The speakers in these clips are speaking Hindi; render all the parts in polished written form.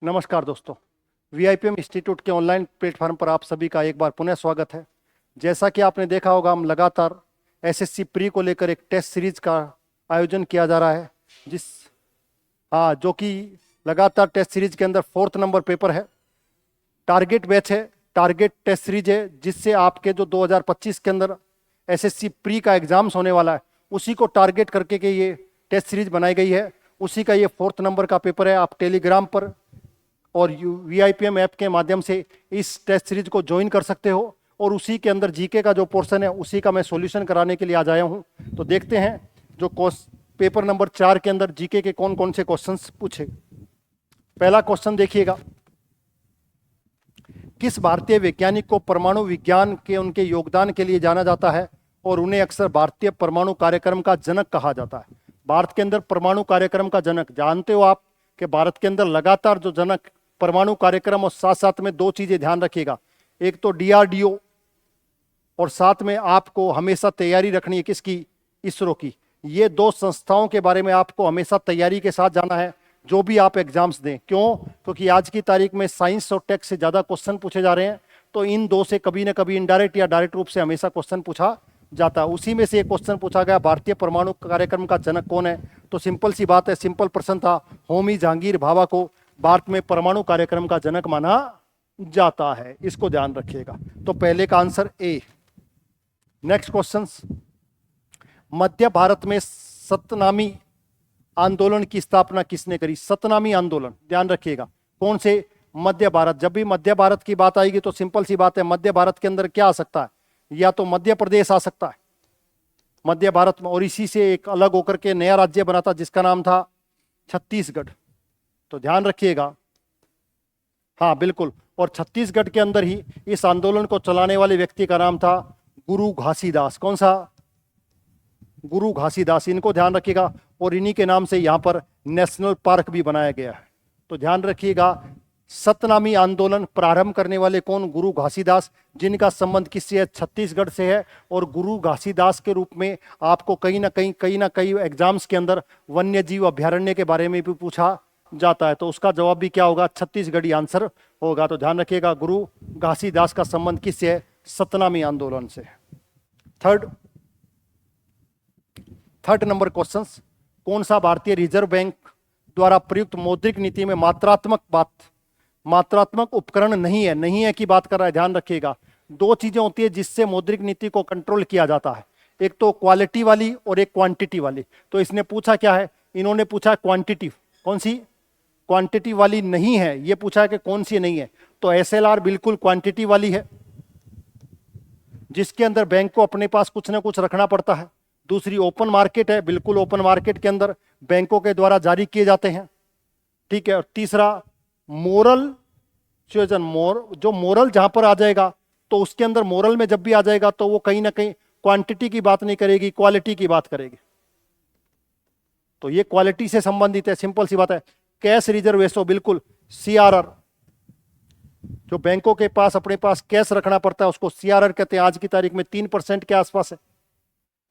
नमस्कार दोस्तों, वीआईपीएम इंस्टीट्यूट के ऑनलाइन प्लेटफॉर्म पर आप सभी का एक बार पुनः स्वागत है। जैसा कि आपने देखा होगा, हम लगातार एसएससी प्री को लेकर एक टेस्ट सीरीज का आयोजन किया जा रहा है, जो कि लगातार टेस्ट सीरीज के अंदर 4th नंबर पेपर है। टारगेट बैच है, टारगेट टेस्ट सीरीज है, जिससे आपके जो 2025 के अंदर एसएससी प्री का एग्जाम्स होने वाला है उसी को टारगेट करके के ये टेस्ट सीरीज बनाई गई है। उसी का ये 4th नंबर का पेपर है। आप टेलीग्राम पर और वीआईपीएम ऐप के माध्यम से इस टेस्ट सीरीज को ज्वाइन कर सकते हो, और उसी के अंदर जीके का जो पोर्शन है उसी का मैं सॉल्यूशन कराने के लिए आज आया हूं। तो देखते हैं जो पेपर नंबर 4 के अंदर जीके के कौन कौन से क्वेश्चंस पूछे। पहला क्वेश्चन देखिएगा, किस भारतीय वैज्ञानिक को परमाणु विज्ञान के उनके योगदान के लिए जाना जाता है और उन्हें अक्सर भारतीय परमाणु कार्यक्रम का जनक कहा जाता है? भारत के अंदर परमाणु कार्यक्रम का जनक, जानते हो आप कि भारत के अंदर लगातार जो जनक परमाणु कार्यक्रम, और साथ साथ में दो चीजें ध्यान रखिएगा, एक तो डीआरडीओ और साथ में आपको हमेशा तैयारी रखनी है किसकी? इसरो की। ये दो संस्थाओं के बारे में आपको हमेशा तैयारी के साथ जाना है जो भी आप एग्जाम्स दें। क्यों? क्योंकि आज की तारीख में साइंस और टेक से ज्यादा क्वेश्चन पूछे जा रहे हैं, तो इन दो से कभी ना कभी इनडायरेक्ट या डायरेक्ट रूप से हमेशा क्वेश्चन पूछा जाता है। उसी में से एक क्वेश्चन पूछा गया, भारतीय परमाणु कार्यक्रम का जनक कौन है? तो सिंपल सी बात है, सिंपल प्रश्न था, होमी जहांगीर भाभा को भारत में परमाणु कार्यक्रम का जनक माना जाता है। इसको ध्यान रखिएगा। तो पहले का आंसर ए। नेक्स्ट क्वेश्चन, मध्य भारत में सतनामी आंदोलन की स्थापना किसने करी? सतनामी आंदोलन ध्यान रखिएगा, कौन से? मध्य भारत। जब भी मध्य भारत की बात आएगी तो सिंपल सी बात है, मध्य भारत के अंदर क्या आ सकता है? या तो मध्य प्रदेश आ सकता है मध्य भारत में, और इसी से एक अलग होकर के नया राज्य बना था जिसका नाम था छत्तीसगढ़। तो ध्यान रखिएगा, हाँ बिल्कुल। और छत्तीसगढ़ के अंदर ही इस आंदोलन को चलाने वाले व्यक्ति का नाम था गुरु घासीदास। कौन सा? गुरु घासीदास। इनको ध्यान रखिएगा, और इन्हीं के नाम से यहां पर नेशनल पार्क भी बनाया गया है। तो ध्यान रखिएगा, सतनामी आंदोलन प्रारंभ करने वाले कौन? गुरु घासीदास, जिनका संबंध किससे है? छत्तीसगढ़ से है। और गुरु घासीदास के रूप में आपको कहीं ना कहीं एग्जाम्स के अंदर वन्य जीव अभ्यारण्य के बारे में भी पूछा जाता है। तो उसका जवाब भी क्या होगा? छत्तीसगढ़ी आंसर होगा। तो ध्यान रखिएगा, गुरु घासीदास का संबंध किससे है? सतनामी आंदोलन से। थर्ड नंबर क्वेश्चन, कौन सा भारतीय रिजर्व बैंक द्वारा प्रयुक्त मौद्रिक नीति में मात्रात्मक उपकरण नहीं है की बात कर रहा है? ध्यान रखिएगा, दो चीजें होती है जिससे मौद्रिक नीति को कंट्रोल किया जाता है, एक तो क्वालिटी वाली और एक क्वांटिटी वाली। तो इसने पूछा क्या है? इन्होंने पूछा क्वांटिटी। कौन सी? क्वांटिटी वाली नहीं है, ये पूछा है कि कौन सी नहीं है। तो एसएलआर बिल्कुल क्वांटिटी वाली है, जिसके अंदर बैंक को अपने पास कुछ ना कुछ रखना पड़ता है। दूसरी ओपन मार्केट है, बिल्कुल ओपन मार्केट के अंदर बैंकों के द्वारा जारी किए जाते हैं। ठीक है। और तीसरा मोरल सृजन, जो मोरल जहां पर आ जाएगा तो उसके अंदर, मोरल में जब भी आ जाएगा तो वो कहीं ना कहीं क्वांटिटी की बात नहीं करेगी, क्वालिटी की बात करेगी। तो ये क्वालिटी से संबंधित है, सिंपल सी बात है। कैश रिजर्व रेशो, बिल्कुल सीआरआर, जो बैंकों के पास अपने पास कैश रखना पड़ता है उसको सीआरआर कहते हैं। आज की तारीख में 3% के आसपास है।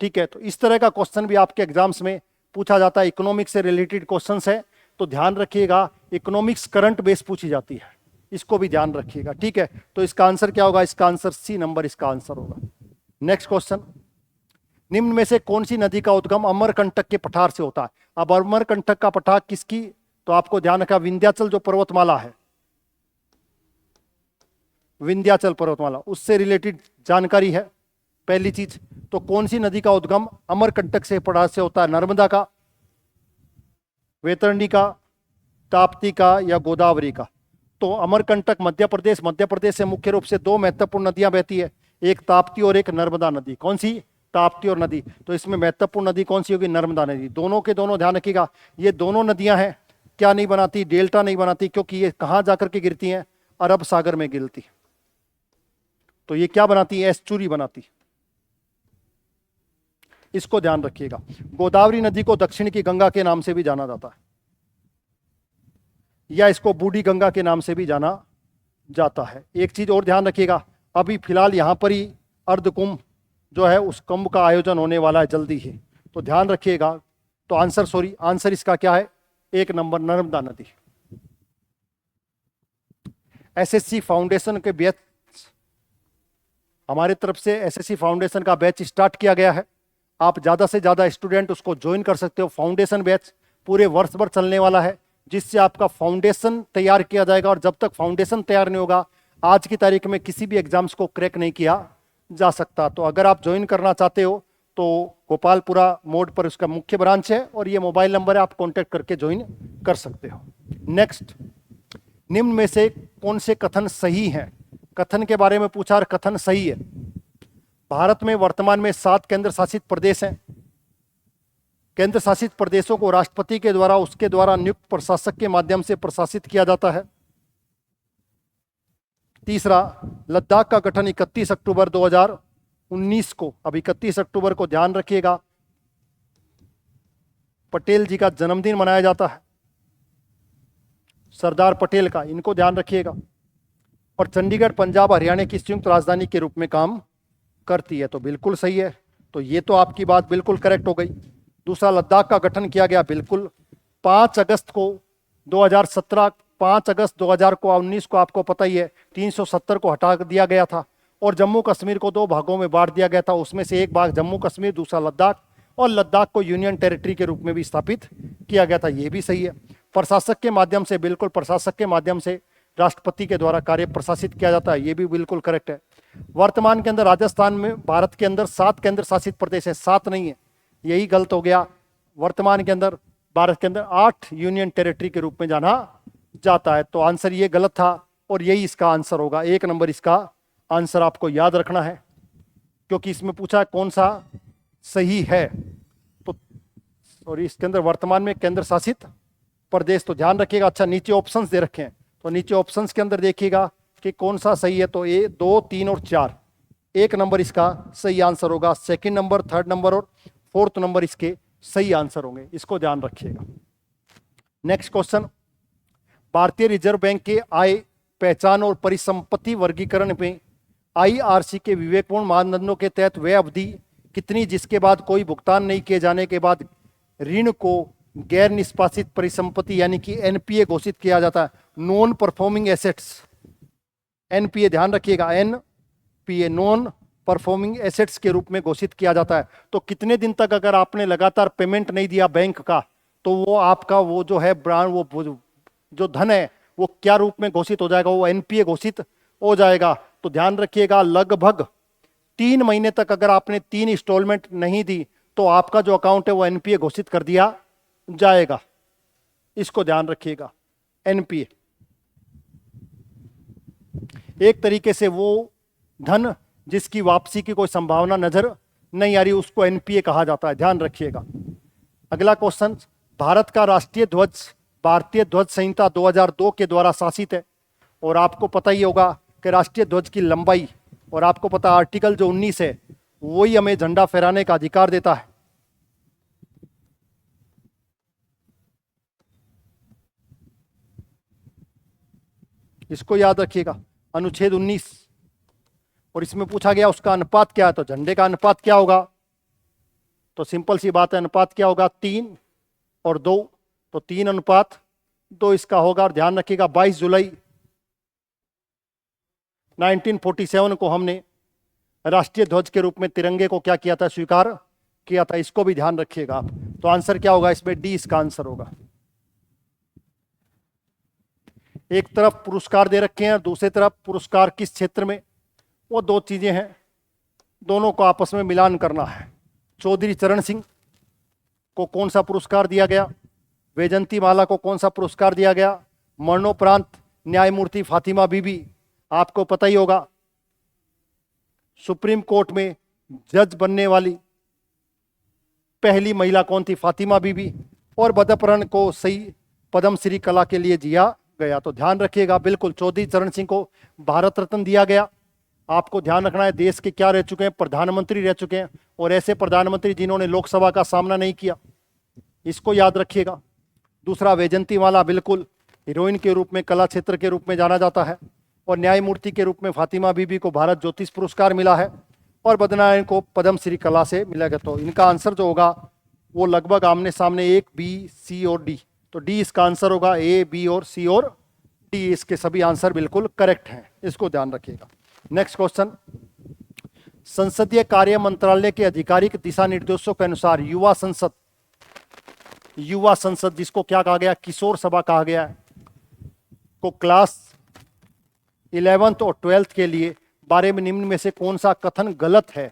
ठीक है। तो इस तरह का क्वेश्चन भी आपके एग्जाम्स में पूछा जाता है, इकोनॉमिक्स से रिलेटेड क्वेश्चंस है। तो ध्यान रखिएगा, इकोनॉमिक्स करंट बेस पूछी जाती है, इसको भी ध्यान रखिएगा। ठीक है। तो इसका आंसर क्या होगा? इसका आंसर सी नंबर इसका आंसर होगा। नेक्स्ट क्वेश्चन, निम्न में से कौन सी नदी का उद्गम अमरकंटक के पठार से होता है? अब अमरकंटक का पठार किसकी? तो आपको ध्यान रखा, विंध्याचल जो पर्वतमाला है, विंध्याचल पर्वतमाला, उससे रिलेटेड जानकारी है पहली चीज। तो कौन सी नदी का उद्गम अमरकंटक से पठार से होता है? नर्मदा का, वैतरणी का, ताप्ती का, या गोदावरी का? तो अमरकंटक मध्य प्रदेश से मुख्य रूप से दो महत्वपूर्ण नदियां बहती है, एक ताप्ती और एक नर्मदा नदी। कौन सी? ताप्ती और नदी। तो इसमें महत्वपूर्ण नदी कौन सी होगी? नर्मदा नदी। दोनों के दोनों ध्यान रखिएगा, ये दोनों नदियां हैं, क्या नहीं बनाती? डेल्टा नहीं बनाती, क्योंकि ये कहां जाकर के गिरती हैं? अरब सागर में गिरती। तो ये क्या बनाती है? एस्चुरी बनाती। इसको ध्यान रखिएगा। गोदावरी नदी को दक्षिण की गंगा के नाम से भी जाना जाता है, या इसको बूढ़ी गंगा के नाम से भी जाना जाता है। एक चीज और ध्यान रखिएगा, अभी फिलहाल यहां पर ही अर्धकुंभ जो है उस कुंभ का आयोजन होने वाला है जल्दी ही। तो ध्यान रखिएगा। तो आंसर इसका क्या है? एक नंबर, नर्मदा नदी। एसएससी फाउंडेशन के बैच, हमारे तरफ से एसएससी फाउंडेशन का बैच स्टार्ट किया गया है। आप ज़्यादा से ज़्यादा स्टूडेंट उसको ज्वाइन कर सकते हो। फाउंडेशन बैच पूरे वर्ष भर चलने वाला है, जिससे आपका फाउंडेशन तैयार किया जाएगा, और जब तक फाउंडेशन तैयार नहीं होगा आज की तारीख में किसी भी एग्जाम्स को क्रैक नहीं किया जा सकता। तो अगर आप ज्वाइन करना चाहते हो तो गोपालपुरा मोड़ पर उसका मुख्य ब्रांच है, और ये मोबाइल नंबर है, आप कॉन्टैक्ट करके ज्वाइन कर सकते हो। नेक्स्ट, निम्न में से कौन से कथन सही हैं? कथन के बारे में पूछा और कथन सही है। भारत में वर्तमान में 7 केंद्र शासित प्रदेश हैं। केंद्र शासित प्रदेशों को राष्ट्रपति के द्वारा उसके द्वारा नियुक्त प्रशासक के माध्यम से प्रशासित किया जाता है। तीसरा, लद्दाख का गठन 31 अक्टूबर 2019 को, अब 31 अक्टूबर को ध्यान रखिएगा, पटेल जी का जन्मदिन मनाया जाता है, सरदार पटेल का, इनको ध्यान रखिएगा। और चंडीगढ़ पंजाब हरियाणा की संयुक्त राजधानी के रूप में काम करती है। तो बिल्कुल सही है, तो ये तो आपकी बात बिल्कुल करेक्ट हो गई। दूसरा, लद्दाख का गठन किया गया, बिल्कुल 5 अगस्त को 2017, 5 अगस्त 2019 को आपको पता ही है 370 को हटा दिया गया था, और जम्मू कश्मीर को 2 भागों में बांट दिया गया था। उसमें से एक भाग जम्मू कश्मीर, दूसरा लद्दाख, और लद्दाख को यूनियन टेरिटरी के रूप में भी स्थापित किया गया था, ये भी सही है। प्रशासक के माध्यम से, बिल्कुल प्रशासक के माध्यम से राष्ट्रपति के द्वारा कार्य प्रशासित किया जाता है, ये भी बिल्कुल करेक्ट है। वर्तमान के अंदर राजस्थान में भारत के अंदर 7 केंद्र शासित प्रदेश है, 7 नहीं है, यही गलत हो गया। वर्तमान के अंदर भारत के अंदर 8 यूनियन टेरिटरी के रूप में जाना जाता है। तो आंसर ये गलत था, और यही इसका आंसर होगा। 1 नंबर इसका आंसर आपको याद रखना है, क्योंकि इसमें पूछा कौन सा सही है। तो और इसके अंदर वर्तमान में केंद्र शासित प्रदेश, तो ध्यान रखिएगा। अच्छा, नीचे ऑप्शंस दे रखे हैं, तो नीचे ऑप्शंस के अंदर देखिएगा कि कौन सा सही है। तो ए 2, 3 और 4, 1 नंबर इसका सही आंसर होगा। 2nd नंबर, 3rd नंबर और 4th नंबर इसके सही आंसर होंगे, इसको ध्यान रखिएगा। नेक्स्ट क्वेश्चन, भारतीय रिजर्व बैंक के आय, पहचान और परिसंपत्ति वर्गीकरण में आईआरसी के विवेकपूर्ण मानदंडों के तहत वह अवधि कितनी जिसके बाद कोई भुगतान नहीं किए जाने के बाद ऋण को गैर निष्पादित परिसंपत्ति यानी कि एनपीए घोषित किया जाता है। नॉन परफॉर्मिंग एसेट्स, एनपीए ध्यान रखिएगा, एनपीए नॉन परफॉर्मिंग एसेट्स के रूप में घोषित किया जाता है। तो कितने दिन तक अगर आपने लगातार पेमेंट नहीं दिया बैंक का, तो वो आपका वो जो है ब्रांड, वो जो धन है वो क्या रूप में घोषित हो जाएगा? वो एनपीए घोषित हो जाएगा। तो ध्यान रखिएगा, लगभग 3 महीने तक अगर आपने 3 इंस्टॉलमेंट नहीं दी तो आपका जो अकाउंट है वो एनपीए घोषित कर दिया जाएगा, इसको ध्यान रखिएगा। एनपीए एक तरीके से वो धन जिसकी वापसी की कोई संभावना नजर नहीं आ रही, उसको एनपीए कहा जाता है, ध्यान रखिएगा। अगला क्वेश्चन, भारत का राष्ट्रीय ध्वज भारतीय ध्वज संहिता 2002 के द्वारा शासित है, और आपको पता ही होगा कि राष्ट्रीय ध्वज की लंबाई, और आपको पता आर्टिकल जो 19 है वही हमें झंडा फहराने का अधिकार देता है। इसको याद रखिएगा, अनुच्छेद 19। और इसमें पूछा गया उसका अनुपात क्या है, तो झंडे का अनुपात क्या होगा? तो सिंपल सी बात है, अनुपात क्या होगा? 3 और 2, तो 3:2 इसका होगा। और ध्यान रखिएगा 22 जुलाई 1947 को हमने राष्ट्रीय ध्वज के रूप में तिरंगे को क्या किया था? स्वीकार किया था, इसको भी ध्यान रखिएगा आप। तो आंसर क्या होगा इसमें? डी इसका आंसर होगा। एक तरफ पुरस्कार दे रखे हैं, दूसरी तरफ पुरस्कार किस क्षेत्र में, वो 2 चीजें हैं, दोनों को आपस में मिलान करना है। चौधरी चरण सिंह को कौन सा पुरस्कार दिया गया? वैजंती माला को कौन सा पुरस्कार दिया गया? मरणोपरांत न्यायमूर्ति फातिमा बीबी, आपको पता ही होगा सुप्रीम कोर्ट में जज बनने वाली पहली महिला कौन थी? फातिमा बीबी। और बदपरण को सही पद्म श्री कला के लिए दिया गया। तो ध्यान रखिएगा, बिल्कुल चौधरी चरण सिंह को भारत रत्न दिया गया। आपको ध्यान रखना है, देश के क्या रह चुके हैं? प्रधानमंत्री रह चुके हैं, और ऐसे प्रधानमंत्री जिन्होंने लोकसभा का सामना नहीं किया, इसको याद रखिएगा। दूसरा, वैजंती माला बिल्कुल हीरोइन के रूप में, कला क्षेत्र के रूप में जाना जाता है। और न्यायमूर्ति के रूप में फातिमा बीबी को भारत ज्योतिष पुरस्कार मिला है, और बदनायन को पद्म श्री कला से मिला गया। तो इनका आंसर जो होगा वो लगभग आमने सामने 1, B, C और D। तो डी इसका आंसर होगा, A, B और C और डी, इसके सभी आंसर बिल्कुल करेक्ट हैं, इसको ध्यान रखिएगा। नेक्स्ट क्वेश्चन, संसदीय कार्य मंत्रालय के आधिकारिक दिशा निर्देशों के अनुसार युवा संसद जिसको क्या कहा गया, किशोर सभा कहा गया है, को क्लास 11th और 12th के लिए बारे में निम्न में से कौन सा कथन गलत है।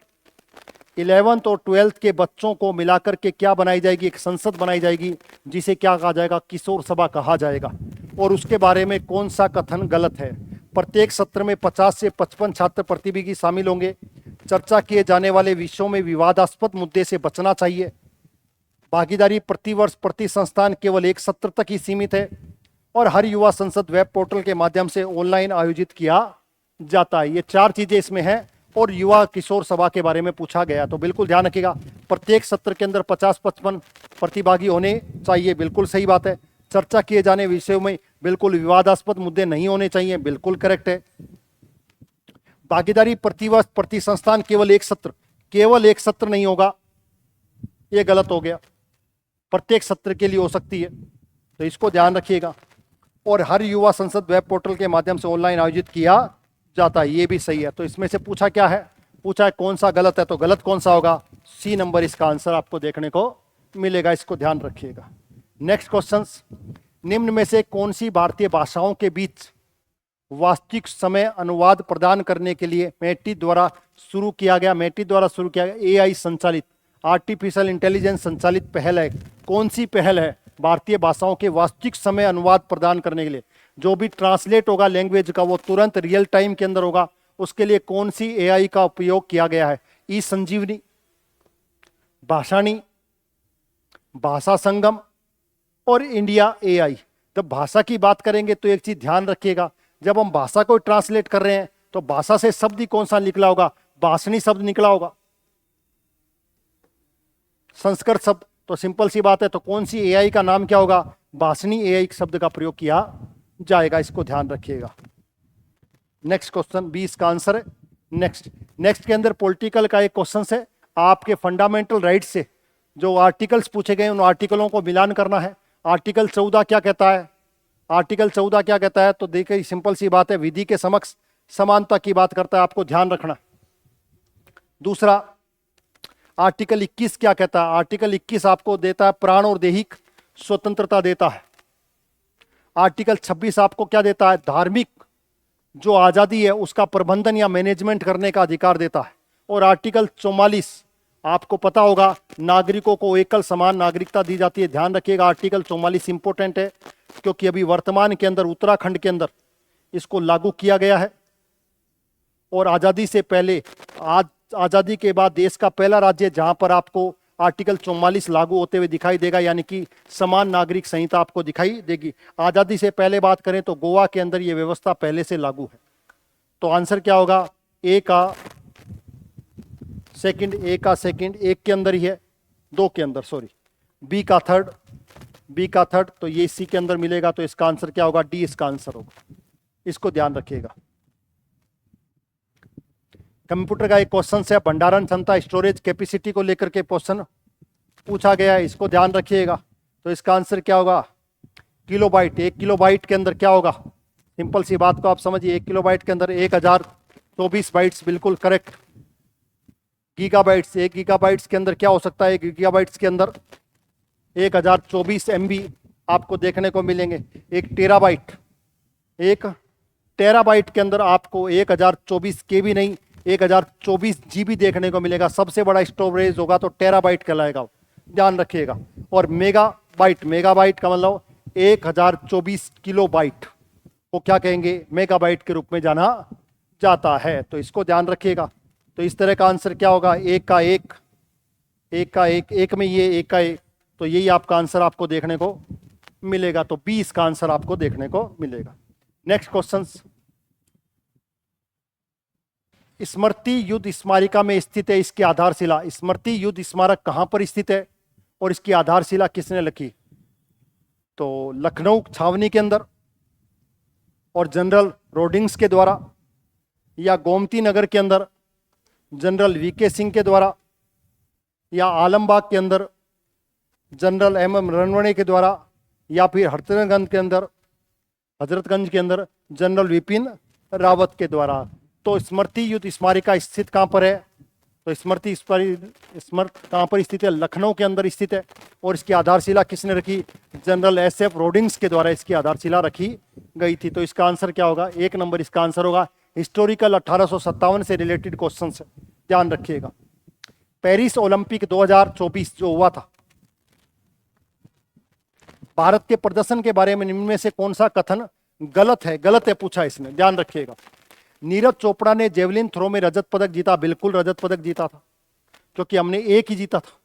11th और 12th के बच्चों को मिलाकर के क्या बनाई जाएगी, एक संसद बनाई जाएगी जिसे क्या कहा जाएगा, किशोर सभा कहा जाएगा, और उसके बारे में कौन सा कथन गलत है। प्रत्येक सत्र में 50 से 55 छात्र प्रतिभागी शामिल होंगे। चर्चा किए जाने वाले विषयों में विवादास्पद मुद्दे से बचना चाहिए। भागीदारी प्रतिवर्ष प्रति संस्थान केवल एक सत्र तक ही सीमित है, और हर युवा संसद वेब पोर्टल के माध्यम से ऑनलाइन आयोजित किया जाता है। ये 4 चीजें इसमें हैं, और युवा किशोर सभा के बारे में पूछा गया, तो बिल्कुल ध्यान रखिएगा। प्रत्येक सत्र के अंदर 50-55 प्रतिभागी होने चाहिए, बिल्कुल सही बात है। चर्चा किए जाने विषयों में बिल्कुल विवादास्पद मुद्दे नहीं होने चाहिए, बिल्कुल करेक्ट है। भागीदारी प्रतिवर्ष प्रति संस्थान केवल एक सत्र नहीं होगा, ये गलत हो गया, प्रत्येक सत्र के लिए हो सकती है, तो इसको ध्यान रखिएगा। और हर युवा संसद वेब पोर्टल के माध्यम से ऑनलाइन आयोजित किया जाता है, ये भी सही है। तो इसमें से पूछा क्या है, पूछा है कौन सा गलत है, तो गलत कौन सा होगा, सी नंबर इसका आंसर आपको देखने को मिलेगा, इसको ध्यान रखिएगा। नेक्स्ट क्वेश्चंस, निम्न में से कौन सी भारतीय भाषाओं के बीच वास्तविक समय अनुवाद प्रदान करने के लिए मेटी द्वारा शुरू किया गया एआई संचालित आर्टिफिशियल इंटेलिजेंस संचालित पहल है। कौन सी पहल है भारतीय भाषाओं के वास्तविक समय अनुवाद प्रदान करने के लिए, जो भी ट्रांसलेट होगा लैंग्वेज का वो तुरंत रियल टाइम के अंदर होगा, उसके लिए कौन सी एआई का उपयोग किया गया है। ई संजीवनी, भाषाणी, भाषा संगम और इंडिया एआई। जब भाषा की बात करेंगे तो एक चीज ध्यान रखिएगा, जब हम भाषा को ट्रांसलेट कर रहे हैं तो भाषा से शब्द ही कौन सा निकला होगा, भाषणी शब्द निकला होगा, संस्कृत शब्द, तो सिंपल सी बात है। तो कौन सी एआई का नाम क्या होगा, भाषणी एआई शब्द का प्रयोग किया जाएगा, इसको ध्यान रखिएगा। नेक्स्ट क्वेश्चन 20 का आंसर है। नेक्स्ट के अंदर पॉलिटिकल का एक क्वेश्चन है, आपके फंडामेंटल राइट्स से जो आर्टिकल्स पूछे गए उन आर्टिकलों को मिलान करना है। आर्टिकल 14 क्या कहता है, आर्टिकल 14 क्या कहता है, तो देखिए सिंपल सी बात है, विधि के समक्ष समानता की बात करता है, आपको ध्यान रखना। दूसरा आर्टिकल 21 क्या कहता है, आर्टिकल 21 आपको देता है प्राण और दैहिक स्वतंत्रता देता है। आर्टिकल 26 आपको क्या देता है, धार्मिक जो आज़ादी है उसका प्रबंधन या मैनेजमेंट करने का अधिकार देता है। और आर्टिकल 44 आपको पता होगा, नागरिकों को एकल समान नागरिकता दी जाती है। ध्यान रखिएगा, आर्टिकल 44 इंपॉर्टेंट है, क्योंकि अभी वर्तमान के अंदर उत्तराखंड के अंदर इसको लागू किया गया है, और आज़ादी से पहले, आज आज़ादी के बाद देश का पहला राज्य जहां पर आपको आर्टिकल 44 लागू होते हुए दिखाई देगा, यानी कि समान नागरिक संहिता आपको दिखाई देगी। आज़ादी से पहले बात करें तो गोवा के अंदर यह व्यवस्था पहले से लागू है। तो आंसर क्या होगा, ए का सेकंड, एक के अंदर ही है, 2 के अंदर, सॉरी, बी का थर्ड, तो ये सी के अंदर मिलेगा। तो इसका आंसर क्या होगा, डी इसका आंसर होगा, इसको ध्यान रखिएगा। कंप्यूटर का एक क्वेश्चन है, भंडारण क्षमता स्टोरेज कैपेसिटी को लेकर के क्वेश्चन पूछा गया है, इसको ध्यान रखिएगा। तो इसका आंसर क्या होगा, किलोबाइट। 1 किलोबाइट के अंदर क्या होगा, सिंपल सी बात को आप समझिए, 1 किलोबाइट के अंदर 1024 बाइट्स, बिल्कुल करेक्ट। गीगाबाइट्स, 1 गीगाबाइट्स के अंदर क्या हो सकता है, 1 गीगाबाइट्स के अंदर 1024 MB आपको देखने को मिलेंगे। 1 टेराबाइट के अंदर आपको 1024 KB नहीं, 1024 GB देखने को मिलेगा। सबसे बड़ा स्टोरेज होगा तो टेराबाइट कहलाएगा, ध्यान रखिएगा। और मेगाबाइट का मतलब 1024 किलोबाइट को क्या कहेंगे, मेगाबाइट के रूप में जाना जाता है, तो इसको ध्यान रखिएगा। तो इस तरह का आंसर क्या होगा, एक में ये एक का एक, तो यही आपका आंसर आपको देखने को मिलेगा। तो 20 का आंसर आपको देखने को मिलेगा। नेक्स्ट क्वेश्चंस, स्मृति युद्ध स्मारिका में स्थित है इसकी आधारशिला। स्मृति युद्ध स्मारक कहां पर स्थित है और इसकी आधारशिला किसने रखी, तो लखनऊ छावनी के अंदर, और जनरल रोडिंग्स के द्वारा, या गोमती नगर के अंदर जनरल वीके सिंह के द्वारा, या आलमबाग के अंदर जनरल MM रणवणे के द्वारा, या फिर हरतनगंज के अंदर हजरतगंज के अंदर जनरल विपिन रावत के द्वारा। तो स्मृति युद्ध स्मारिका स्थित कहाँ पर है? तो स्मृति स्मृत कहाँ पर स्थित है? लखनऊ के अंदर स्थित है। और इसकी आधारशिला किसने रखी? जनरल एस.एफ. रोडिंग्स के द्वारा इसकी आधारशिला रखी गई थी। तो इसका आंसर क्या होगा? 1 नंबर इसका आंसर होगा। हिस्टोरिकल 1857 से रिलेटेड क्वेश्चन है, ध्यान रखिएगा। पेरिस ओलंपिक 2024 जो हुआ था, भारत के प्रदर्शन के बारे में निम्न में से कौन सा कथन गलत है? गलत है पूछा इसने, ध्यान रखिएगा। नीरज चोपड़ा ने जेवलिन थ्रो में रजत पदक जीता, बिल्कुल रजत पदक जीता था, क्योंकि हमने एक ही जीता था।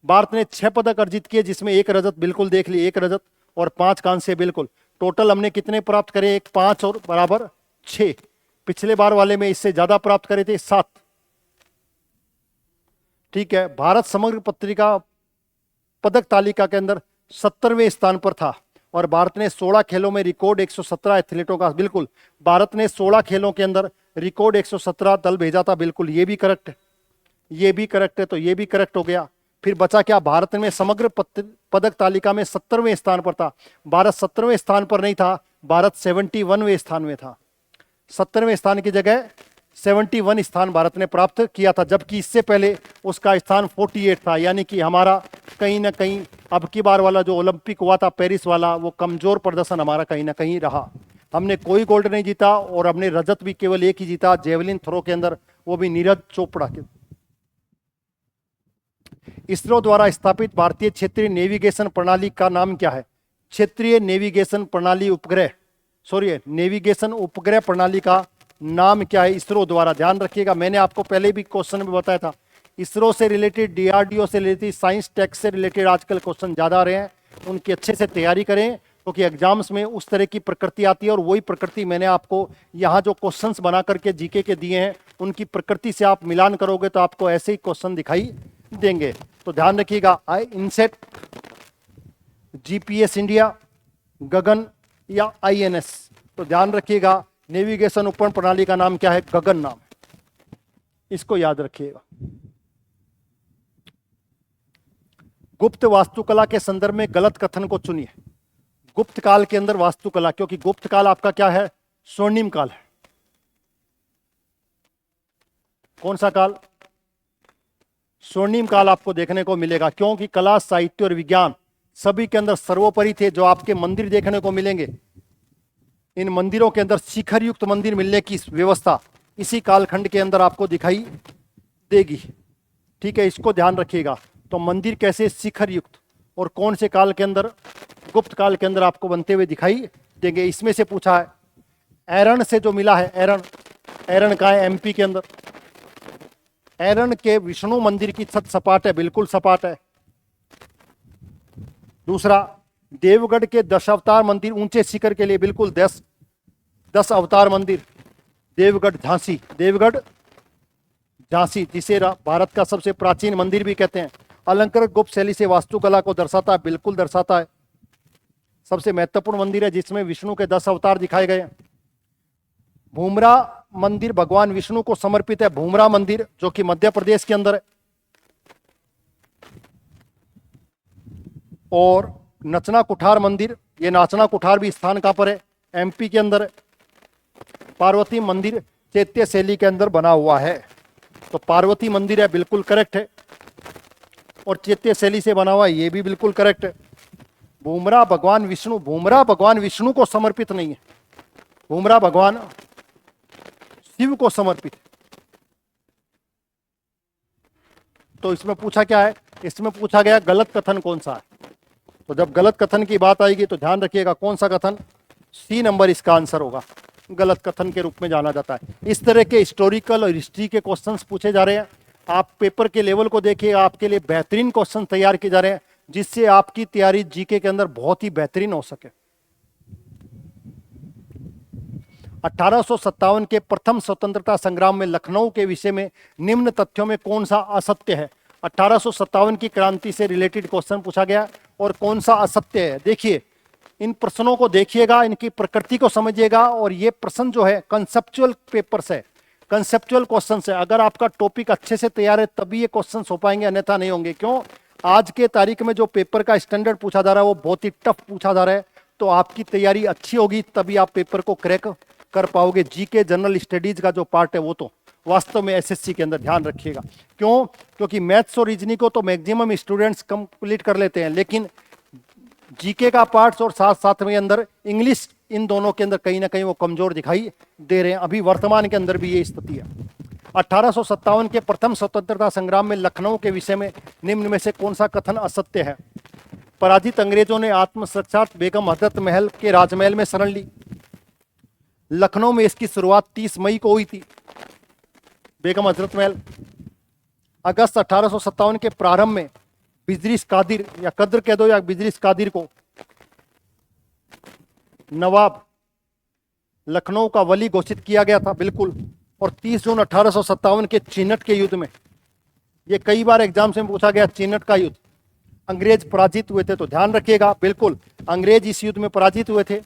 भारत ने 6 पदक अर्जित किए, जिसमें 1 रजत, बिल्कुल देख लिए, 1 रजत और 5 कांस्य, बिल्कुल। टोटल हमने कितने प्राप्त करे? 1 5 और बराबर 6। पिछले बार वाले में इससे ज्यादा प्राप्त करे थे, 7। ठीक है। भारत समग्र पत्रिका पदक तालिका के अंदर 70वें स्थान पर था और भारत ने 16 खेलों में रिकॉर्ड 117 एथलीटों का, बिल्कुल भारत ने 16 खेलों के अंदर रिकॉर्ड 117 दल भेजा था, बिल्कुल ये भी करेक्ट है, ये भी करेक्ट है। तो ये भी करेक्ट हो गया। फिर बचा क्या? भारत में समग्र पदक तालिका में 70वें स्थान पर था। भारत 70वें स्थान पर नहीं था, भारत 71वें स्थान में था। 70वें स्थान की जगह 71 स्थान भारत ने प्राप्त किया था, जबकि इससे पहले उसका स्थान 48 था। यानी कि हमारा कहीं ना कहीं अब की बार वाला जो ओलंपिक हुआ था पेरिस वाला, वो कमजोर प्रदर्शन हमारा कहीं ना कहीं रहा। हमने कोई गोल्ड नहीं जीता और हमने रजत भी केवल एक ही जीता, जेवलिन थ्रो के अंदर, वो भी नीरज चोपड़ा के। इसरो द्वारा स्थापित भारतीय क्षेत्रीय नेविगेशन प्रणाली का नाम क्या है? क्षेत्रीय नेविगेशन प्रणाली उपग्रह, सॉरी नेविगेशन उपग्रह प्रणाली का नाम क्या है इसरो द्वारा? ध्यान रखिएगा, मैंने आपको पहले भी क्वेश्चन में बताया था, इसरो से रिलेटेड, डीआरडीओ से रिलेटेड, साइंस टेक से रिलेटेड आजकल क्वेश्चन ज्यादा आ रहे हैं। उनकी अच्छे से तैयारी करें, क्योंकि एग्जाम्स में उस तरह की प्रकृति आती है और वही प्रकृति मैंने आपको यहाँ जो क्वेश्चंस बना करके जीके के दिए हैं, उनकी प्रकृति से आप मिलान करोगे तो आपको ऐसे ही क्वेश्चन दिखाई देंगे। तो ध्यान रखिएगा, इनसेट, जीपीएस इंडिया, गगन या आईएनएस। तो ध्यान रखिएगा, नेविगेशन उपकरण प्रणाली का नाम क्या है? गगन नाम है, इसको याद रखिएगा। गुप्त वास्तुकला के संदर्भ में गलत कथन को चुनिए। गुप्त काल के अंदर वास्तुकला, क्योंकि गुप्त काल आपका क्या है? स्वर्णिम काल है। कौन सा काल? स्वर्णिम काल आपको देखने को मिलेगा, क्योंकि कला, साहित्य और विज्ञान सभी के अंदर सर्वोपरि थे। जो आपके मंदिर देखने को मिलेंगे, इन मंदिरों के अंदर शिखर युक्त मंदिर मिलने की व्यवस्था इसी कालखंड के अंदर आपको दिखाई देगी। ठीक है, इसको ध्यान रखिएगा। तो मंदिर कैसे शिखर युक्त और कौन से काल के अंदर? गुप्त काल के अंदर आपको बनते हुए दिखाई देंगे। इसमें से पूछा है, एरण से जो मिला है, एरण, एरण का है एमपी के अंदर। एरण के विष्णु मंदिर की छत सपाट है, बिल्कुल सपाट है। दूसरा, देवगढ़ के 10 अवतार मंदिर ऊंचे शिखर के लिए, बिल्कुल 10 अवतार मंदिर। देवगढ़ झांसी, देवगढ़ झांसी, जिसे भारत का सबसे प्राचीन मंदिर भी कहते हैं। अलंकृत गुप्त शैली से वास्तुकला को दर्शाता है, बिल्कुल दर्शाता है। सबसे महत्वपूर्ण मंदिर है जिसमें विष्णु के 10 अवतार दिखाए गए हैं। भूमरा मंदिर भगवान विष्णु को समर्पित है, भूमरा मंदिर, जो कि मध्य प्रदेश के अंदर है। और नचना कुठार मंदिर, ये नाचना कुठार भी स्थान कहां पर है? एमपी के अंदर है। पार्वती मंदिर चैत्य शैली के अंदर बना हुआ है, तो पार्वती मंदिर है, बिल्कुल करेक्ट है। और चैत्य शैली से बना हुआ है, ये भी बिल्कुल करेक्ट है। भूमरा भगवान विष्णु, भूमरा भगवान विष्णु को समर्पित नहीं है, भूमरा भगवान शिव को समर्पित है। तो इसमें पूछा क्या है? इसमें पूछा गया गलत कथन कौन सा है। तो जब गलत कथन की बात आएगी तो ध्यान रखिएगा कौन सा कथन? सी नंबर इसका आंसर होगा, गलत कथन के रूप में जाना जाता है। इस तरह के हिस्टोरिकल और हिस्ट्री के क्वेश्चंस पूछे जा रहे हैं। आप पेपर के लेवल को देखिए, आपके लिए बेहतरीन क्वेश्चन तैयार किए जा रहे हैं, जिससे आपकी तैयारी जीके के अंदर बहुत ही बेहतरीन हो सके। 1857 के प्रथम स्वतंत्रता संग्राम में लखनऊ के विषय में निम्न तथ्यों में कौन सा असत्य है? 1857 की क्रांति से रिलेटेड क्वेश्चन पूछा गया और कौन सा असत्य है। देखिए, इन प्रश्नों को देखिएगा, इनकी प्रकृति को समझिएगा। और ये प्रश्न जो है कंसेप्चुअल पेपर से, कंसेप्चुअल क्वेश्चन है। अगर आपका टॉपिक अच्छे से तैयार है तभी ये क्वेश्चन हो पाएंगे, अन्यथा नहीं होंगे। क्यों? आज के तारीख में जो पेपर का स्टैंडर्ड पूछा जा रहा है वो बहुत ही टफ पूछा जा रहा है। तो आपकी तैयारी अच्छी होगी, तभी आप पेपर को क्रैक कर पाओगे। जीके जनरल स्टडीज का जो पार्ट है वो तो वास्तव में एसएससी के अंदर ध्यान रखिएगा। क्यों? क्योंकि मैथ्स और रीजनिंग को तो मैक्सिमम स्टूडेंट्स कंप्लीट कर लेते हैं, लेकिन जीके का पार्ट्स और साथ साथ में अंदर इंग्लिश, इन दोनों के अंदर कहीं ना कहीं वो कमजोर दिखाई दे रहे हैं। अभी वर्तमान के अंदर भी ये स्थिति है। 1857 के प्रथम स्वतंत्रता संग्राम में लखनऊ के विषय में निम्न में से कौन सा कथन असत्य है? पराजित अंग्रेजों ने आत्मसाक्षात बेगम हजरत महल के राजमहल में शरण ली। लखनऊ में इसकी शुरुआत 30 मई को हुई थी। बेगम हजरत महल। अगस्त 1857 के प्रारंभ में बिजरिस कादिर, या कद्र कह दो, या बिजरिस कादिर को नवाब लखनऊ का वली घोषित किया गया था, बिल्कुल। और 30 जून 1857 के चीनट के युद्ध में, ये कई बार एग्जाम से पूछा गया, चीनट का युद्ध, अंग्रेज पराजित हुए थे, तो ध्यान रखिएगा, बिल्कुल अंग्रेज इस युद्ध में पराजित हुए थे।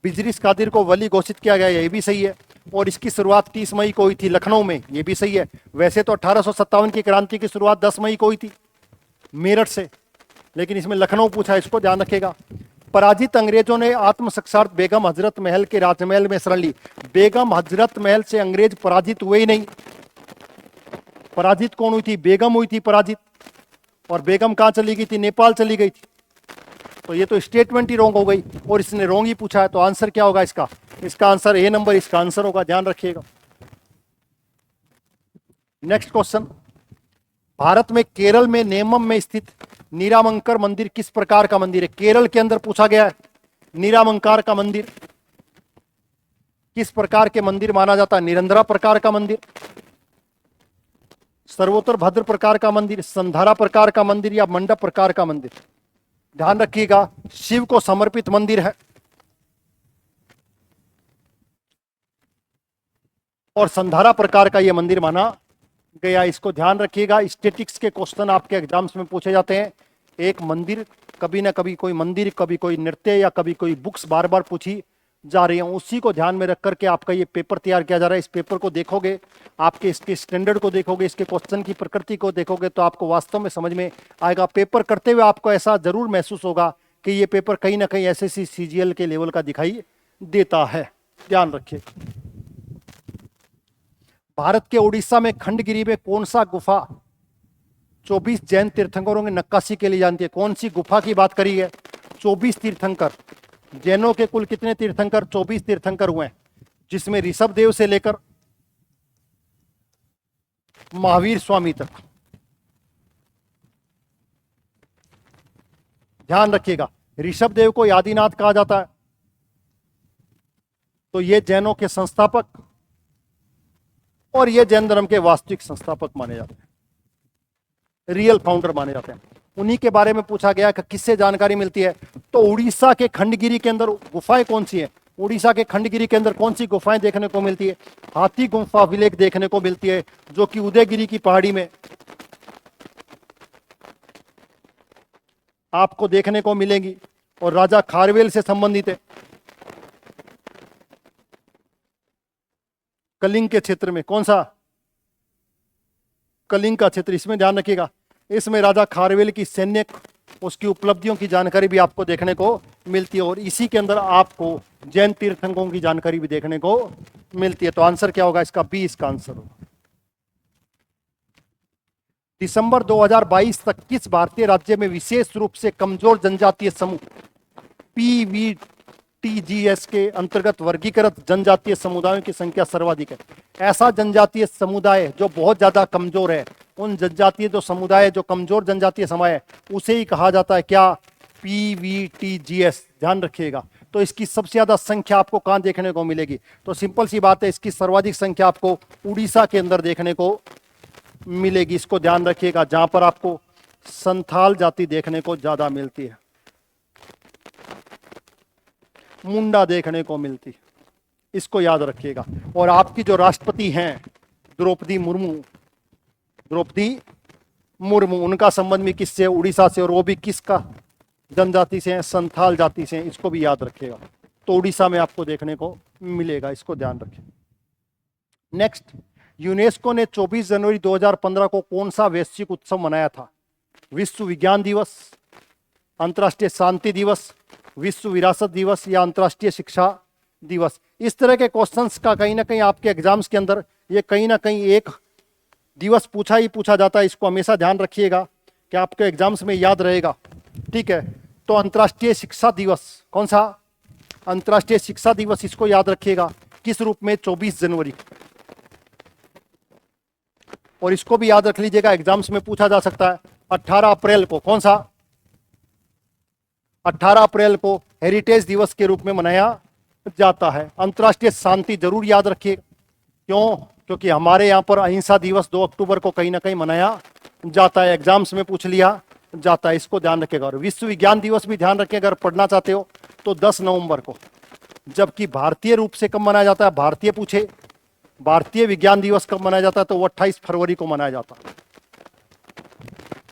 बिजरिस कादिर को वली घोषित किया गया, ये भी सही है। और इसकी शुरुआत 30 मई को हुई थी लखनऊ में, ये भी सही है। वैसे तो 1857 की क्रांति की शुरुआत 10 मई को हुई थी मेरठ से, लेकिन इसमें लखनऊ पूछा, इसको ध्यान रखिएगा। पराजित अंग्रेजों ने आत्मसाक्षात बेगम हजरत महल के राजमहल में शरण ली। बेगम हजरत महल से अंग्रेज पराजित हुए ही नहीं। पराजित कौन हुई थी? बेगम हुई थी पराजित। और बेगम कहां चली गई थी? नेपाल चली गई थी। तो ये तो स्टेटमेंट ही रॉन्ग हो गई, और इसने रॉन्ग ही पूछा है, तो आंसर क्या होगा इसका? इसका आंसर ए नंबर इसका आंसर होगा, ध्यान रखिएगा। नेक्स्ट क्वेश्चन, भारत में केरल में नेमम में स्थित नीरामंकर मंदिर किस प्रकार का मंदिर है? केरल के अंदर पूछा गया है। नीरामंकर का मंदिर किस प्रकार के मंदिर माना जाता है? निरंतरा प्रकार का मंदिर, सर्वोत्तर भद्र प्रकार का मंदिर, संधारा प्रकार का मंदिर, या मंडप प्रकार का मंदिर? ध्यान रखिएगा, शिव को समर्पित मंदिर है और संधारा प्रकार का यह मंदिर माना गया। इसको ध्यान रखिएगा। स्टैटिक्स के क्वेश्चन आपके एग्जाम्स में पूछे जाते हैं। एक मंदिर, कभी ना कभी कोई मंदिर, कभी कोई नृत्य, या कभी कोई बुक्स बार बार पूछी जा रही हैं, उसी को ध्यान में रख करके आपका ये पेपर तैयार किया जा रहा है। इस पेपर को देखोगे, आपके इसके स्टैंडर्ड को देखोगे, इसके क्वेश्चन की प्रकृति को देखोगे, तो आपको वास्तव में समझ में आएगा। पेपर करते हुए आपको ऐसा जरूर महसूस होगा कि ये पेपर कहीं ना कहीं एसएससी सीजीएल के लेवल का दिखाई देता है, ध्यान रखिए। भारत के उड़ीसा में खंडगिरी में कौन सा गुफा 24 जैन तीर्थंकरों की नक्काशी के लिए जानती है? कौन सी गुफा की बात करी है? 24 तीर्थंकर। जैनों के कुल कितने तीर्थंकर? 24 तीर्थंकर हुए, जिसमें ऋषभ देव से लेकर महावीर स्वामी तक। ध्यान रखिएगा, ऋषभ देव को आदिनाथ कहा जाता है, तो ये जैनों के संस्थापक और ये जैन धर्म के वास्तविक संस्थापक माने जाते हैं, रियल फाउंडर माने जाते हैं। उन्हीं के बारे में पूछा गया कि किससे जानकारी मिलती है, तो उड़ीसा के खंडगिरी के अंदर गुफाएं कौन सी है? उड़ीसा के खंडगिरी के अंदर कौन सी गुफाएं देखने को मिलती है? हाथी गुफा विलेख देखने को मिलती है, जो कि उदयगिरी की पहाड़ी में आपको देखने को मिलेंगी, और राजा खारवेल से संबंधित है। कलिंग के क्षेत्र में, कौन सा? कलिंग का क्षेत्र, इसमें ध्यान रखिएगा। इसमें राजा खारवेल की सैन्य, उसकी उपलब्धियों की जानकारी भी आपको देखने को मिलती है, और इसी के अंदर आपको जैन तीर्थंकरों की जानकारी भी देखने को मिलती है। तो आंसर क्या होगा इसका? बी इसका आंसर होगा। दिसंबर 2022 तक किस भारतीय राज्य में विशेष रूप से कमजोर जनजातीय समूह PVTGS के अंतर्गत वर्गीकृत जनजातीय समुदायों की संख्या सर्वाधिक है? ऐसा जनजातीय समुदाय जो बहुत ज्यादा कमजोर है, उन जनजातीय जो समुदाय, जो कमजोर जनजातीय समाज है, उसे ही कहा जाता है क्या? PVTGS। ध्यान रखिएगा। तो इसकी सबसे ज्यादा संख्या आपको कहां देखने को मिलेगी? तो सिंपल सी बात है, इसकी सर्वाधिक संख्या आपको उड़ीसा के अंदर देखने को मिलेगी। इसको ध्यान रखिएगा, जहां पर आपको संथाल जाति देखने को ज्यादा मिलती है, मुंडा देखने को मिलती है, इसको याद रखिएगा। और आपकी जो राष्ट्रपति हैं द्रौपदी मुर्मू, उनका संबंध भी किससे? उड़ीसा से, और वो भी किसका जनजाति से हैं? संथाल जाति से हैं, इसको भी याद रखिएगा। तो उड़ीसा में आपको देखने को मिलेगा, इसको ध्यान रखें। नेक्स्ट, यूनेस्को ने 24 जनवरी 2015 को कौन सा वैश्विक उत्सव मनाया था? विश्व विज्ञान दिवस, अंतर्राष्ट्रीय शांति दिवस, विश्व विरासत दिवस या अंतर्राष्ट्रीय शिक्षा दिवस। इस तरह के क्वेश्चंस का कहीं ना कहीं आपके एग्जाम्स के अंदर ये कहीं ना कहीं एक दिवस पूछा ही पूछा जाता है। इसको हमेशा ध्यान रखिएगा कि आपके एग्जाम्स में याद रहेगा। ठीक है, तो अंतर्राष्ट्रीय शिक्षा दिवस कौन सा? अंतर्राष्ट्रीय शिक्षा दिवस, इसको याद रखिएगा किस रूप में? 24 जनवरी। और इसको भी याद रख लीजिएगा, एग्जाम्स में पूछा जा सकता है 18 अप्रैल को। कौन सा? 18 अप्रैल को हेरिटेज दिवस के रूप में मनाया जाता है। अंतर्राष्ट्रीय शांति जरूर याद रखिए, क्यों? क्योंकि हमारे यहाँ पर अहिंसा दिवस 2 अक्टूबर को कहीं ना कहीं मनाया जाता है, एग्जाम्स में पूछ लिया जाता है, इसको ध्यान रखिएगा। और विश्व विज्ञान दिवस भी ध्यान रखिएगा, अगर पढ़ना चाहते हो तो 10 नवंबर को। जबकि भारतीय रूप से कब मनाया जाता है? भारतीय पूछे, भारतीय विज्ञान दिवस कब मनाया जाता है? तो वो 28 फरवरी को मनाया जाता है।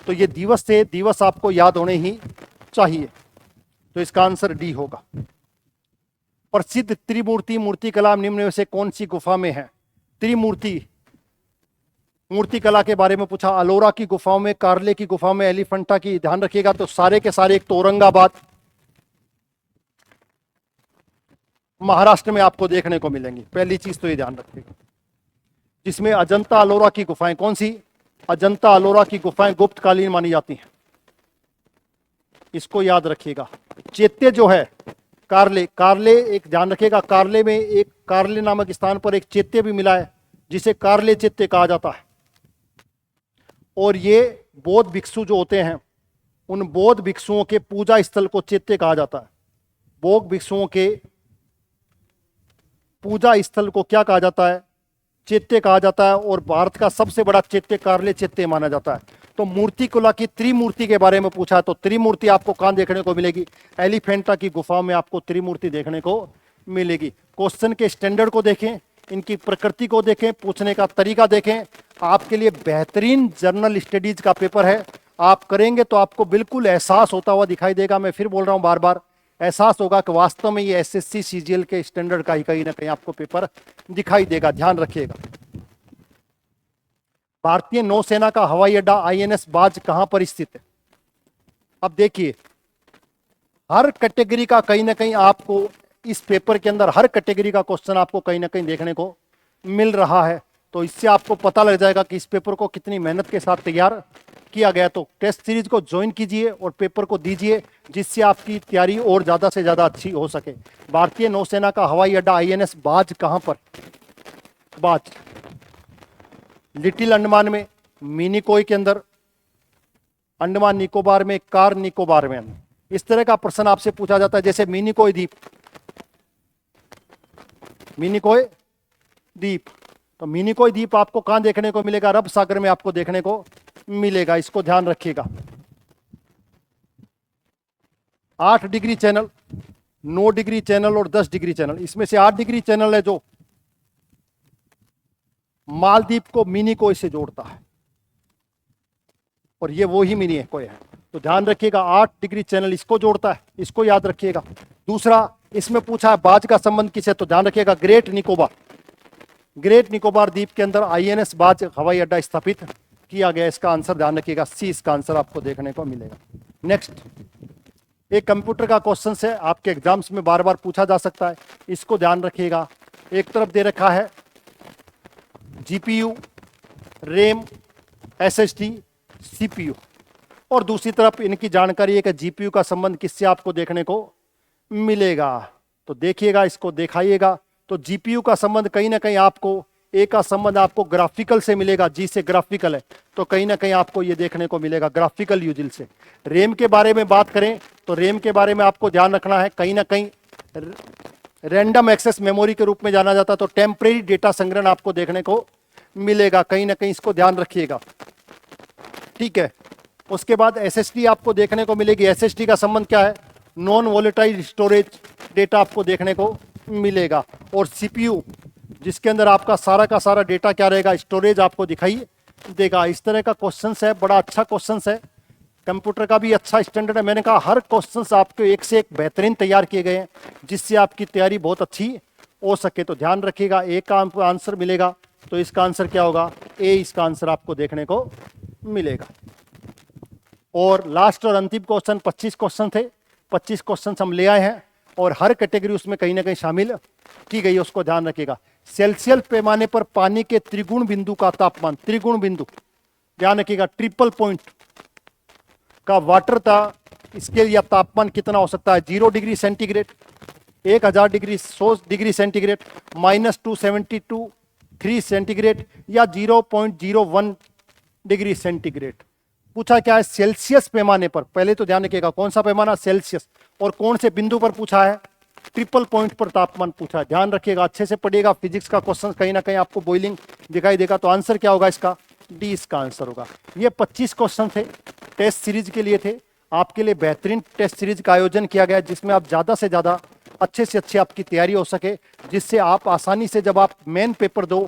तो ये दिवस से दिवस आपको याद होने ही चाहिए। तो इसका आंसर डी होगा। प्रसिद्ध त्रिमूर्ति मूर्तिकला निम्न में से कौन सी गुफा में है? त्रिमूर्ति मूर्तिकला के बारे में पूछा। अलोरा की गुफाओं में, कार्ले की गुफाओं में, एलिफेंटा की, ध्यान रखिएगा। तो सारे के सारे, एक तो औरंगाबाद महाराष्ट्र में आपको देखने को मिलेंगी, पहली चीज तो ये ध्यान रखिएगा। जिसमें अजंता अलोरा की गुफाएं, कौन सी? अजंता अलोरा की गुफाएं गुप्तकालीन मानी जाती हैं, इसको याद रखिएगा। चैत्य जो है कार्ले, कार्ले एक ध्यान रखिएगा, कार्ले में एक कार्ले नामक स्थान पर एक चैत्य भी मिला है जिसे कार्ले चैत्य कहा जाता है। और ये बौद्ध भिक्षु जो होते हैं, उन बौद्ध भिक्षुओं के पूजा स्थल को चैत्य कहा जाता है। बौद्ध भिक्षुओं के पूजा स्थल को क्या कहा जाता है? चैत्य कहा जाता है। और भारत का सबसे बड़ा चैत्य कार्ले चैत्य माना जाता है। तो मूर्तिकला की त्रिमूर्ति के बारे में पूछा है, तो त्रिमूर्ति आपको कहां देखने को मिलेगी? एलिफेंटा की गुफाओं में आपको त्रिमूर्ति देखने को मिलेगी। क्वेश्चन के स्टैंडर्ड को देखें, इनकी प्रकृति को देखें, पूछने का तरीका देखें। आपके लिए बेहतरीन जर्नल स्टडीज का पेपर है। आप करेंगे तो आपको बिल्कुल एहसास होता हुआ दिखाई देगा। मैं फिर बोल रहा हूं बार बार, एहसास होगा कि वास्तव में ये एसएससी सीजीएल के स्टैंडर्ड का ही कहीं ना कहीं आपको पेपर दिखाई देगा। ध्यान रखिएगा। भारतीय नौसेना का हवाई अड्डा आईएनएस बाज कहां पर स्थित है? अब देखिए, हर कैटेगरी का कहीं ना कहीं आपको इस पेपर के अंदर हर कैटेगरी का क्वेश्चन आपको कहीं ना कहीं देखने को मिल रहा है। तो इससे आपको पता लग जाएगा कि इस पेपर को कितनी मेहनत के साथ तैयार किया गया। तो टेस्ट सीरीज को ज्वाइन कीजिए और पेपर को दीजिए, जिससे आपकी तैयारी और ज्यादा से ज्यादा अच्छी हो सके। भारतीय नौसेना का हवाई अड्डा आईएनएस बाज कहां पर? बाज लिटिल अंडमान में, मिनिकोय के अंदर, अंडमान निकोबार में, कार निकोबार में। इस तरह का प्रश्न आपसे पूछा जाता है। जैसे मिनिकोय द्वीप, मिनिकोय द्वीप, तो मिनिकोय द्वीप आपको कहां देखने को मिलेगा? अरब सागर में आपको देखने को मिलेगा, इसको ध्यान रखिएगा। 8 डिग्री चैनल, 9 डिग्री चैनल और 10 डिग्री चैनल। इसमें से 8 डिग्री चैनल है जो मालदीव को मिनिकोय से जोड़ता है, और ये वो ही मिनिकोय है। तो ध्यान रखिएगा, 8 डिग्री चैनल इसको जोड़ता है, इसको याद रखिएगा। दूसरा, इसमें पूछा है बाज का संबंध किसे? तो ध्यान रखिएगा, ग्रेट निकोबार, ग्रेट निकोबार द्वीप के अंदर आईएनएस बाज हवाई अड्डा स्थापित किया गया। इसका आंसर ध्यान रखिएगा, सी इसका आंसर आपको देखने को मिलेगा। नेक्स्ट, एक कंप्यूटर का क्वेश्चन है, आपके एग्जाम्स में बार बार पूछा जा सकता है, इसको ध्यान रखिएगा। एक तरफ दे रखा है जीपीयू, रैम, एसएसडी, सीपीयू, और दूसरी तरफ इनकी जानकारी है कि जीपीयू का संबंध किससे आपको देखने को मिलेगा। तो देखिएगा, इसको दिखाइएगा। तो जीपीयू का संबंध कहीं ना कहीं आपको, ए का संबंध आपको ग्राफिकल से मिलेगा, जी से ग्राफिकल है, तो कहीं ना कहीं आपको ये देखने को मिलेगा ग्राफिकल यूजिल से। रैम के बारे में बात करें तो रैम के बारे में आपको ध्यान रखना है, कहीं ना कहीं रैंडम एक्सेस मेमोरी के रूप में जाना जाता है। तो टेम्परेरी डेटा संग्रहण आपको देखने को मिलेगा, कहीं ना कहीं इसको ध्यान रखिएगा। ठीक है, उसके बाद एसएसडी आपको देखने को मिलेगी। एसएसडी का संबंध क्या है? नॉन वोलेटाइल स्टोरेज डेटा आपको देखने को मिलेगा। और सीपीयू, जिसके अंदर आपका सारा का सारा डेटा क्या रहेगा? स्टोरेज आपको दिखाई देगा। इस तरह का क्वेश्चन है, बड़ा अच्छा क्वेश्चन है। कंप्यूटर का भी अच्छा स्टैंडर्ड है। मैंने कहा हर क्वेश्चन आपके एक से एक बेहतरीन तैयार किए गए हैं, जिससे आपकी तैयारी बहुत अच्छी हो सके। तो ध्यान रखिएगा, ए का आपको आंसर मिलेगा, तो इसका आंसर क्या होगा? ए इसका आंसर आपको देखने को मिलेगा। और लास्ट और अंतिम क्वेश्चन, 25 क्वेश्चन थे। 25 क्वेश्चन हम ले आए हैं और हर कैटेगरी उसमें कहीं ना कहीं शामिल की गई है, उसको ध्यान रखिएगा। सेल्सियस पैमाने पर पानी के त्रिगुण बिंदु का तापमान, त्रिगुण बिंदु ध्यान रखिएगा, ट्रिपल पॉइंट का वाटर था, इसके लिए तापमान कितना हो सकता है? 0 degree centigrade, 1000 degree 100 degree centigrade, -272 3 centigrade या 0.01 डिग्री सेंटीग्रेड। पूछा क्या है? सेल्सियस पैमाने पर। पहले तो ध्यान रखिएगा कौन सा पैमाना? सेल्सियस। और कौन से बिंदु पर पूछा है? ट्रिपल पॉइंट पर तापमान पूछा है। ध्यान रखिएगा, अच्छे से पढ़िएगा, फिजिक्स का क्वेश्चन कहीं ना कहीं आपको बॉइलिंग दिखाई देगा, तो आंसर क्या होगा इसका? डी इसका आंसर होगा। ये 25 क्वेश्चन थे, टेस्ट सीरीज के लिए थे। आपके लिए बेहतरीन टेस्ट सीरीज का आयोजन किया गया जिसमें आप ज्यादा से ज्यादा अच्छे से अच्छी आपकी तैयारी हो सके, जिससे आप आसानी से जब आप मेन पेपर दो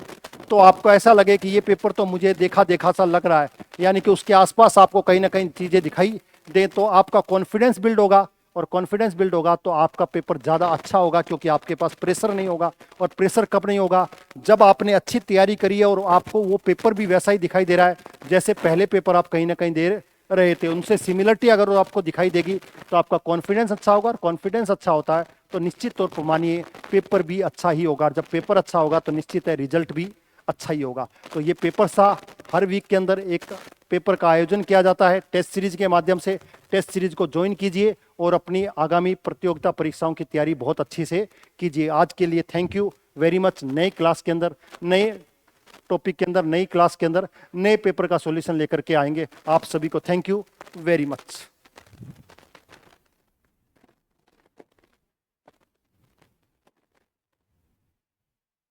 तो आपको ऐसा लगे कि ये पेपर तो मुझे देखा देखा सा लग रहा है, यानी कि उसके आसपास आपको कहीं ना कहीं चीजें दिखाई दे, तो आपका कॉन्फिडेंस बिल्ड होगा। और कॉन्फिडेंस बिल्ड होगा तो आपका पेपर ज़्यादा अच्छा होगा, क्योंकि आपके पास प्रेशर नहीं होगा। और प्रेशर कब नहीं होगा? जब आपने अच्छी तैयारी करी है और आपको वो पेपर भी वैसा ही दिखाई दे रहा है जैसे पहले पेपर आप कहीं ना कहीं दे रहे थे, उनसे सिमिलरिटी अगर वो आपको दिखाई देगी तो आपका कॉन्फिडेंस अच्छा होगा। और कॉन्फिडेंस अच्छा होता है तो निश्चित तौर पर मानिए पेपर भी अच्छा ही होगा। जब पेपर अच्छा होगा तो निश्चित है रिजल्ट भी अच्छा ही होगा। तो ये पेपर सा हर वीक के अंदर एक पेपर का आयोजन किया जाता है टेस्ट सीरीज के माध्यम से। टेस्ट सीरीज को ज्वाइन कीजिए और अपनी आगामी प्रतियोगिता परीक्षाओं की तैयारी बहुत अच्छी से कीजिए। आज के लिए थैंक यू वेरी मच। नई क्लास के अंदर, नए टॉपिक के अंदर, नई क्लास के अंदर नए पेपर का सॉल्यूशन लेकर के आएंगे। आप सभी को थैंक यू वेरी मच।